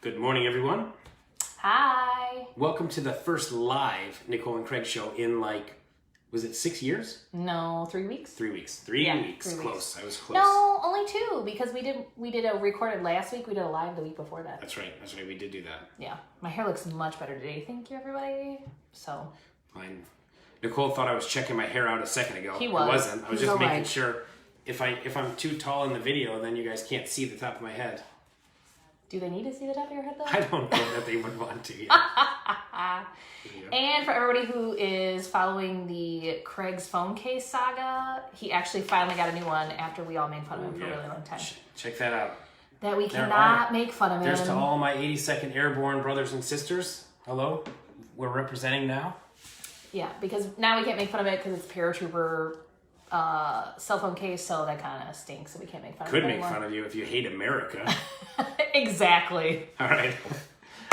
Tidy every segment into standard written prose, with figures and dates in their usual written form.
Good morning, everyone. Hi. Welcome to the first live Nicole and Craig show in was it 6 years? No, 3 weeks. 3 weeks. Three weeks. Close. I was close. No, only 2 because we did a recorded last week. We did a live the week before that. That's right. We did do that. Yeah, my hair looks much better today. Thank you, everybody. So. Mine. Nicole thought I was checking my hair out a second ago. He was. I wasn't. I was just making right. sure if I'm too tall in the video, then you guys can't see the top of my head. Do they need to see the top of your head though? I don't know that they would want to. Yeah. And for everybody who is following the Craig's phone case saga, he actually finally got a new one after we all made fun of him for a really long time. Check that out. That we cannot make fun of him. There's to all my 82nd Airborne brothers and sisters. Hello. We're representing now. Yeah, because now we can't make fun of it because it's paratrooper cell phone case, so that kind of stinks. So we can't make fun of it Could make anymore. fun of you if you hate America. Exactly. All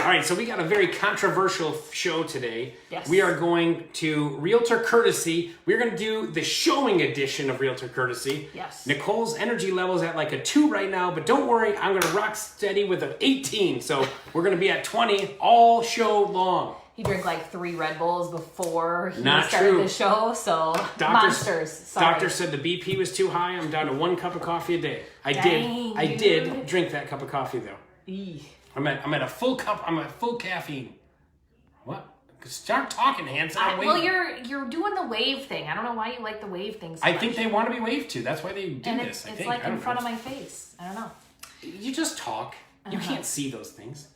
right, so we got a very controversial show today. Yes. We are going to Realtor Courtesy. We're going to do the showing edition of Realtor Courtesy. Yes. Nicole's energy level is at like a 2 right now, but don't worry, I'm going to rock steady with an 18. So we're going to be at 20 all show long. He drank like 3 Red Bulls before he Not started true. the show, so monsters. Sorry. Doctor said the BP was too high. I'm down to 1 cup of coffee a day. I Dang, did drink that cup of coffee though. Eeh. I'm at a full cup. I'm at full caffeine. What? Start talking, Hanson. Well, you're doing the wave thing. I don't know why you like the wave thing so I much. think they want to be waved to. That's why they do and this. it's like in front of my face. I don't know. You just talk. You can't see those things.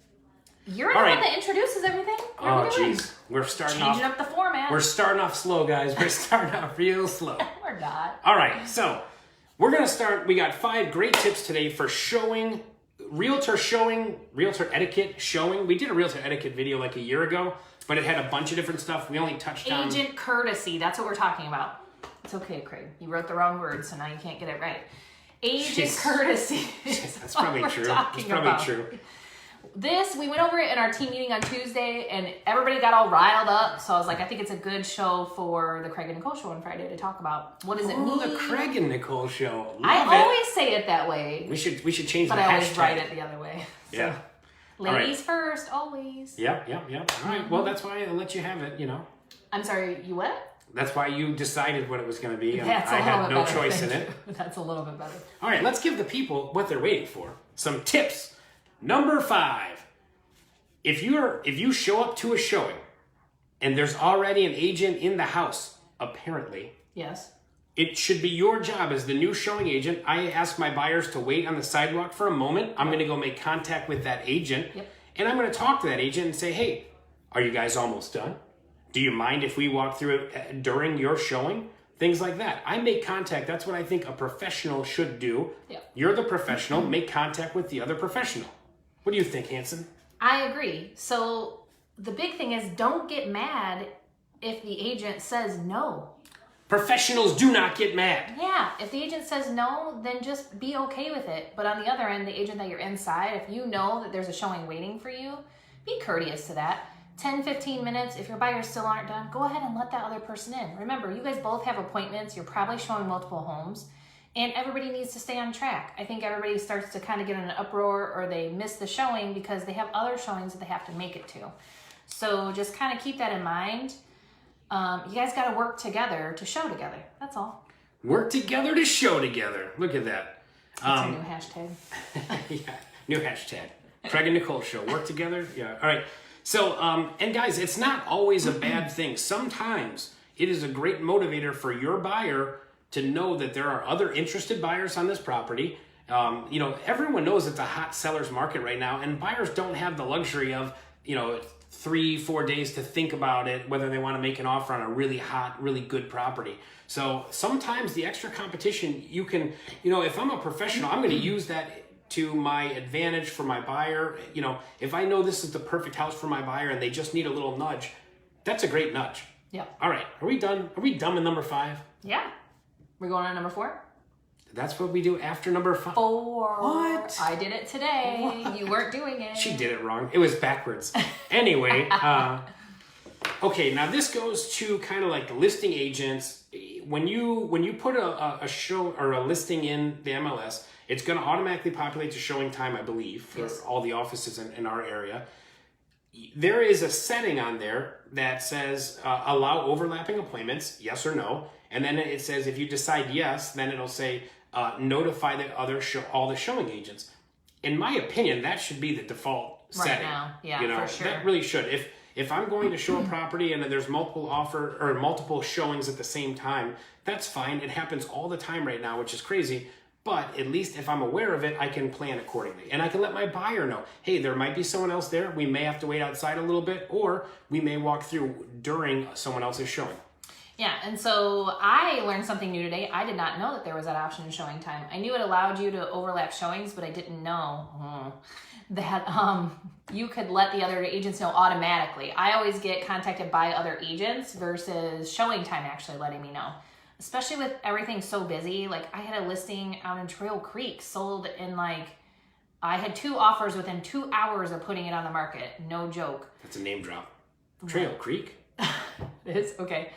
You're the one that introduces everything. What are we doing? Jeez. We're starting Changing off. up the format. We're starting off slow, guys. We're starting off real slow. We're not. All right, so we're gonna start. We got 5 great tips today for showing. Realtor etiquette showing. We did a realtor etiquette video like a year ago, but it had a bunch of different stuff. We only touched on Agent courtesy. That's what we're talking about. It's okay, Craig. You wrote the wrong word, so now you can't get it right. Agent courtesy. That's probably true. That's probably true. This, we went over it in our team meeting on Tuesday, and everybody got all riled up. So I was like, I think it's a good show for the Craig and Nicole show on Friday to talk about. What does it mean? The Craig and Nicole show. I always say it that way. We should change the hashtag. But I always write it the other way. So, yeah. Ladies first, always. Yep. All right. Well, that's why I let you have it, you know. I'm sorry, you what? That's why you decided what it was going to be. That's I a little had bit no better. choice in it. That's a little bit better. All right, let's give the people what they're waiting for. Some tips. Number 5. If you show up to a showing and there's already an agent in the house, apparently, Yes. it should be your job as the new showing agent. I ask my buyers to wait on the sidewalk for a moment. I'm going to go make contact with that agent. Yep. And I'm going to talk to that agent and say, hey, are you guys almost done? Do you mind if we walk through it during your showing? Things like that. I make contact. That's what I think a professional should do. Yep. You're the professional. Make contact with the other professional. What do you think, Hanson? I agree. So the big thing is don't get mad if the agent says no. Professionals do not get mad. Yeah, if the agent says no, then just be okay with it. But on the other end, the agent that you're inside, if you know that there's a showing waiting for you, be courteous to that. 10, 15 minutes, if your buyers still aren't done, go ahead and let that other person in. Remember, you guys both have appointments. You're probably showing multiple homes. And everybody needs to stay on track. I think everybody starts to kind of get in an uproar or they miss the showing because they have other showings that they have to make it to. So just kind of keep that in mind. You guys got to work together to show together. That's all. Work together to show together. Look at that. That's our new hashtag. Yeah, new hashtag. Craig and Nicole show. Work together. Yeah. All right. So, and guys, it's not always a bad thing. Sometimes it is a great motivator for your buyer to know that there are other interested buyers on this property. You know, everyone knows it's a hot seller's market right now, and buyers don't have the luxury of, 3-4 days to think about it, whether they want to make an offer on a really hot, really good property. So sometimes the extra competition, you can, if I'm a professional, I'm going to use that to my advantage for my buyer. If I know this is the perfect house for my buyer and they just need a little nudge, that's a great nudge. Yeah. All right. Are we done? Are we done with number 5? Yeah. We're going on number 4? That's what we do after number 5. 4. What? I did it today. What? You weren't doing it. She did it wrong. It was backwards. Anyway, okay, now this goes to kind of like listing agents. When you put a show or a listing in the MLS, It's going to automatically populate the showing time, I believe, for Yes. all the offices in our area. There is a setting on there that says allow overlapping appointments, yes or no. And then it says if you decide yes, then it'll say notify the all the showing agents. In my opinion, that should be the default setting. Now. Yeah, you know, for sure. that really should. If I'm going to show a property and there's multiple showings at the same time, that's fine. It happens all the time right now, which is crazy. But at least if I'm aware of it, I can plan accordingly. And I can let my buyer know, hey, there might be someone else there. We may have to wait outside a little bit, or we may walk through during someone else's showing. Yeah, and so I learned something new today. I did not know that there was that option in showing time. I knew it allowed you to overlap showings, but I didn't know that you could let the other agents know automatically. I always get contacted by other agents versus showing time actually letting me know. Especially with everything so busy. Like I had a listing out in Trail Creek sold in I had 2 offers within 2 hours of putting it on the market. No joke. That's a name drop. Trail Creek? It is? Okay.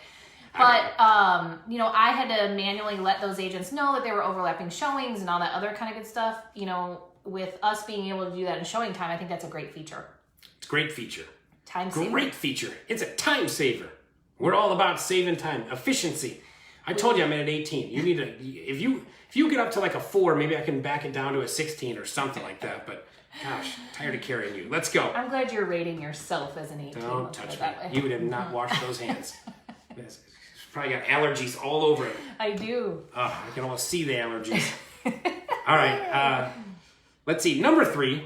But, I had to manually let those agents know that they were overlapping showings and all that other kind of good stuff. With us being able to do that in showing time, I think that's a great feature. It's a great feature. Time saver. Great feature. It's a time saver. We're all about saving time. Efficiency. I told you I'm at 18. You need to, if you get up to like a 4, maybe I can back it down to a 16 or something like that. But gosh, tired of carrying you. Let's go. I'm glad you're rating yourself as an 18. Don't touch me. You would have not washed those hands. It's probably got allergies all over it. I do. I can almost see the allergies. All right. Let's see. Number 3,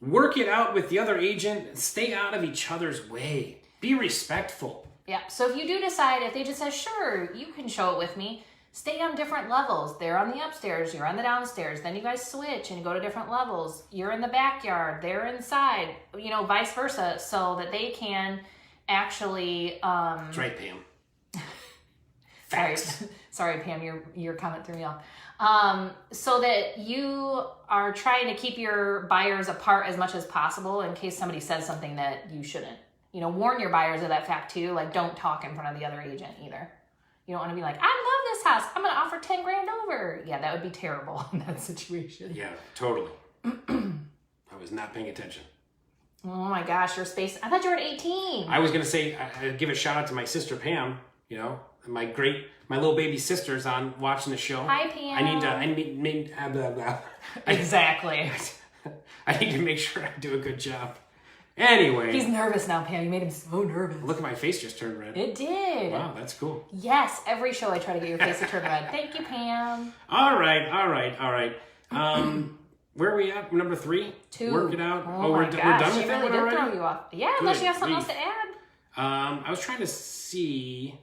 work it out with the other agent. Stay out of each other's way. Be respectful. Yeah, so if you do decide, if they just say, sure, you can show it with me, stay on different levels. They're on the upstairs, you're on the downstairs, then you guys switch and go to different levels. You're in the backyard, they're inside, vice versa, so that they can actually... That's right, Pam. Facts. Sorry, Pam, your comment threw me off. So that you are trying to keep your buyers apart as much as possible in case somebody says something that you shouldn't. Warn your buyers of that fact too. Like, don't talk in front of the other agent either. You don't want to be like, I love this house. I'm going to offer 10 grand over. Yeah, that would be terrible in that situation. Yeah, totally. I was not paying attention. Oh my gosh, your space. I thought you were at 18. I was going to say, I'd give a shout out to my sister, Pam, my little baby sister's on watching the show. Hi, Pam. I need blah, blah. Exactly. I need to make sure I do a good job. Anyway. He's nervous now, Pam. You made him so nervous. Look at my face just turned red. It did. Wow, that's cool. Yes, every show I try to get your face to turn red. Thank you, Pam. All right. Where are we at? Number 3? 2. Work it out. Oh, we're done with she that really one did already? throw you off. Yeah, unless you have something else to add. I was trying to see.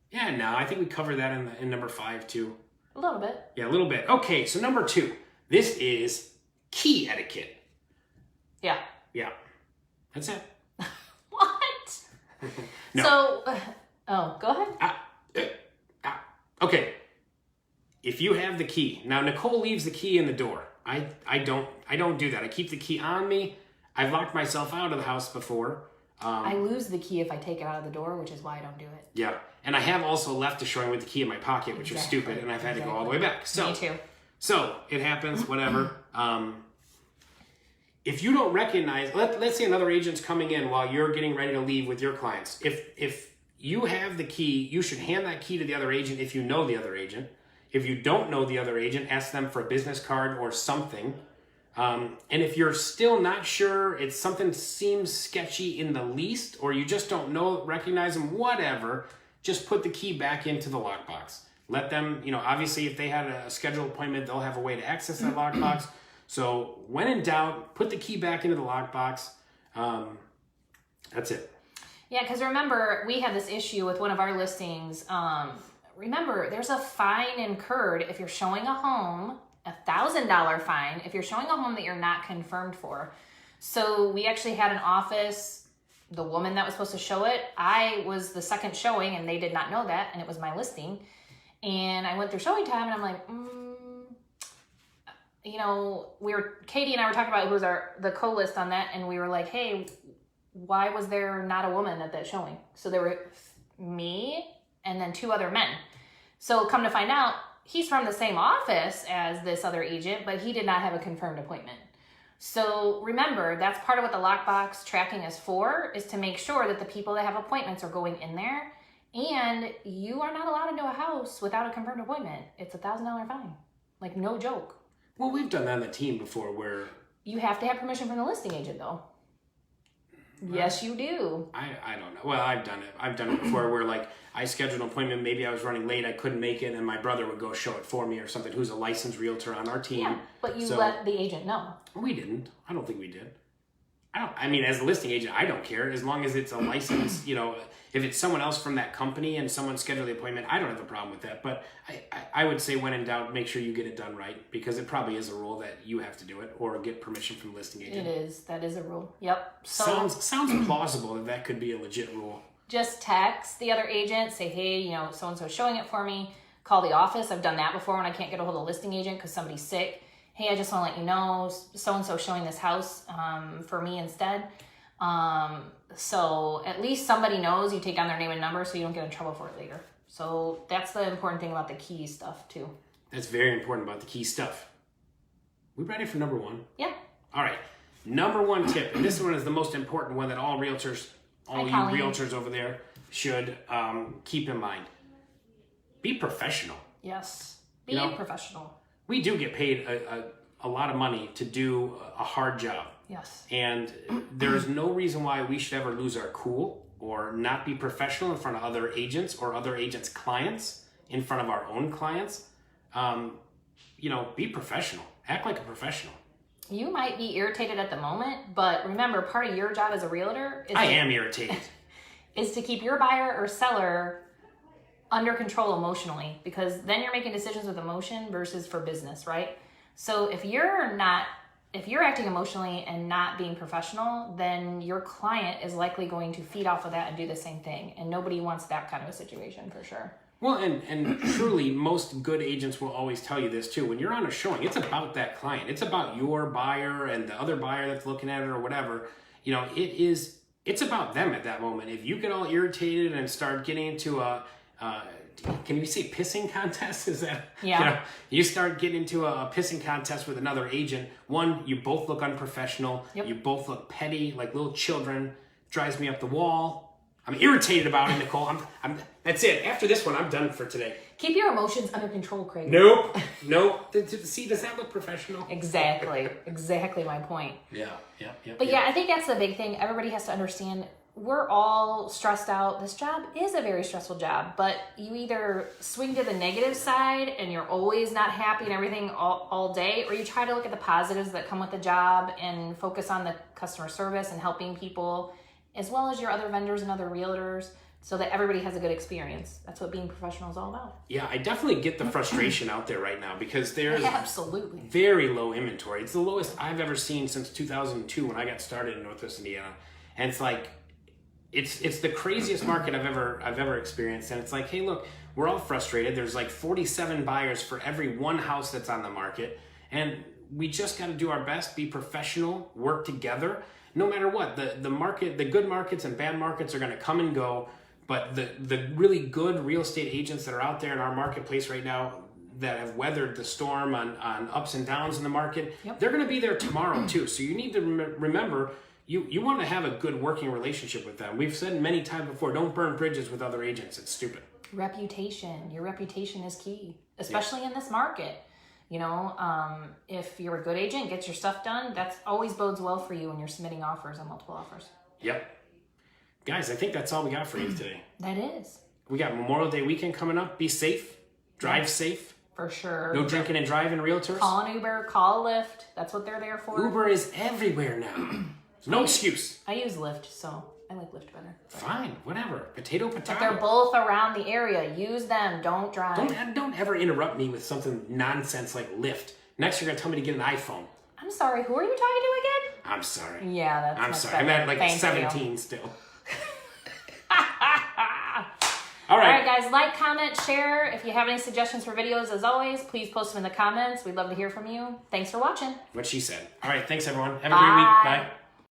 Yeah, no, I think we covered that in number 5 too. A little bit. Yeah, a little bit. Okay, so number 2. This is key etiquette. Yeah. Yeah. That's it. What? No. So, go ahead. Okay. If you have the key. Now, Nicole leaves the key in the door. I don't do that. I keep the key on me. I've locked myself out of the house before. I lose the key if I take it out of the door, which is why I don't do it. Yeah. And I have also left a showing with the key in my pocket, which is stupid, and I've had to go all the way back. So, me too. So, it happens, whatever. If you don't recognize, let's say another agent's coming in while you're getting ready to leave with your clients. If you have the key, you should hand that key to the other agent if you know the other agent. If you don't know the other agent, ask them for a business card or something. And if you're still not sure, it's something seems sketchy in the least, or you just don't recognize them, whatever, just put the key back into the lockbox. Let them, obviously if they had a scheduled appointment, they'll have a way to access that lockbox. So when in doubt, put the key back into the lockbox. That's it. Yeah, because remember, we had this issue with one of our listings. Remember, there's a fine incurred if you're showing a home, $1,000 fine if you're showing a home that you're not confirmed for. So we actually had an office, the woman that was supposed to show it, I was the second showing and they did not know that, and it was my listing. And I went through showing time and I'm like, Katie and I were talking about who was the co-list on that, and we were like, hey, why was there not a woman at that showing? So there were me and then 2 other men. So come to find out, he's from the same office as this other agent, but he did not have a confirmed appointment. So remember, that's part of what the lockbox tracking is for, is to make sure that the people that have appointments are going in there, and you are not allowed into a house without a confirmed appointment. It's $1,000 fine. Like, no joke. Well, we've done that on the team before where... You have to have permission from the listing agent, though. Yes, you do. I don't know. Well, I've done it. I've done it before where, like, I scheduled an appointment. Maybe I was running late. I couldn't make it. And my brother would go show it for me or something, who's a licensed realtor on our team. Yeah, but you let the agent know. We didn't. I don't think we did. I mean, as a listing agent, I don't care. As long as it's a license, you know, if it's someone else from that company and someone scheduled the appointment, I don't have a problem with that. But I would say when in doubt, make sure you get it done right, because it probably is a rule that you have to do it or get permission from the listing agent. It is. That is a rule. Yep. So Sounds plausible that could be a legit rule. Just text the other agent, say, hey, you know, so-and-so showing it for me. Call the office. I've done that before when I can't get a hold of the listing agent because somebody's sick. Hey, I just want to let you know, so-and-so showing this house for me instead. So at least somebody knows, you take down their name and number so you don't get in trouble for it later. So that's the important thing about the key stuff too. That's very important about the key stuff. We ready for number one? Yeah. All right. Number one tip, and this one is the most important one that all realtors, all you realtors over there should keep in mind. Be professional. Yes. Be professional. We do get paid a lot of money to do a hard job. Yes. And there's no reason why we should ever lose our cool or not be professional in front of other agents or other agents' clients, in front of our own clients. You know, be professional. Act like a professional. You might be irritated at the moment, but remember, part of your job as a realtor is... I am irritated. ...is to keep your buyer or seller under control emotionally, because then you're making decisions with emotion versus for business, right? So if you're acting emotionally and not being professional, then your client is likely going to feed off of that and do the same thing. And nobody wants that kind of a situation for sure. Well, and truly, most good agents will always tell you this too. When you're on a showing, it's about that client. It's about your buyer and the other buyer that's looking at it or whatever. You know, it's about them at that moment. If you get all irritated and start getting into can you say pissing contest? Is that, yeah. You know, you start getting into a pissing contest with another agent. One, you both look unprofessional. Yep. You both look petty, like little children. Drives me up the wall. I'm irritated about it, Nicole. That's it. After this one, I'm done for today. Keep your emotions under control, Craig. Nope. See, does that look professional? Exactly my point. Yeah. But yeah, I think that's the big thing. Everybody has to understand, we're all stressed out. This job is a very stressful job, but you either swing to the negative side and you're always not happy and everything all day, or you try to look at the positives that come with the job and focus on the customer service and helping people, as well as your other vendors and other realtors, so that everybody has a good experience. That's what being professional is all about. Yeah, I definitely get the frustration out there right now, because there's absolutely very low inventory. It's the lowest I've ever seen since 2002 when I got started in Northwest Indiana. And it's like, it's the craziest market I've ever experienced. And it's like, hey, look, we're all frustrated. There's like 47 buyers for every one house that's on the market. And we just got to do our best, be professional, work together. No matter what, the market, the good markets and bad markets are going to come and go. But the really good real estate agents that are out there in our marketplace right now that have weathered the storm on ups and downs in the market, they're going to be there tomorrow too. So you need to remember, you want to have a good working relationship with them. We've said many times before, don't burn bridges with other agents. It's stupid. Reputation. Your reputation is key, especially in this market. You know, if you're a good agent, gets your stuff done, that always bodes well for you when you're submitting offers and multiple offers. Yep. Guys, I think that's all we got for you today. That is. We got Memorial Day weekend coming up. Be safe. Drive safe. For sure. No drinking and driving, realtors. Call an Uber, call a Lyft. That's what they're there for. Uber is everywhere now. No excuse. I use Lyft, so I like Lyft better. Fine, whatever. Potato. But they're both around the area. Use them. Don't drive. Don't ever interrupt me with something nonsense like Lyft. Next, you're going to tell me to get an iPhone. I'm sorry. Who are you talking to again? I'm sorry. Yeah, that's I'm sorry. Better. I'm at like Thank 17 still. All right, guys, like, comment, share. If you have any suggestions for videos, as always, please post them in the comments. We'd love to hear from you. Thanks for watching. What she said. All right, thanks, everyone. Have a great week. Bye.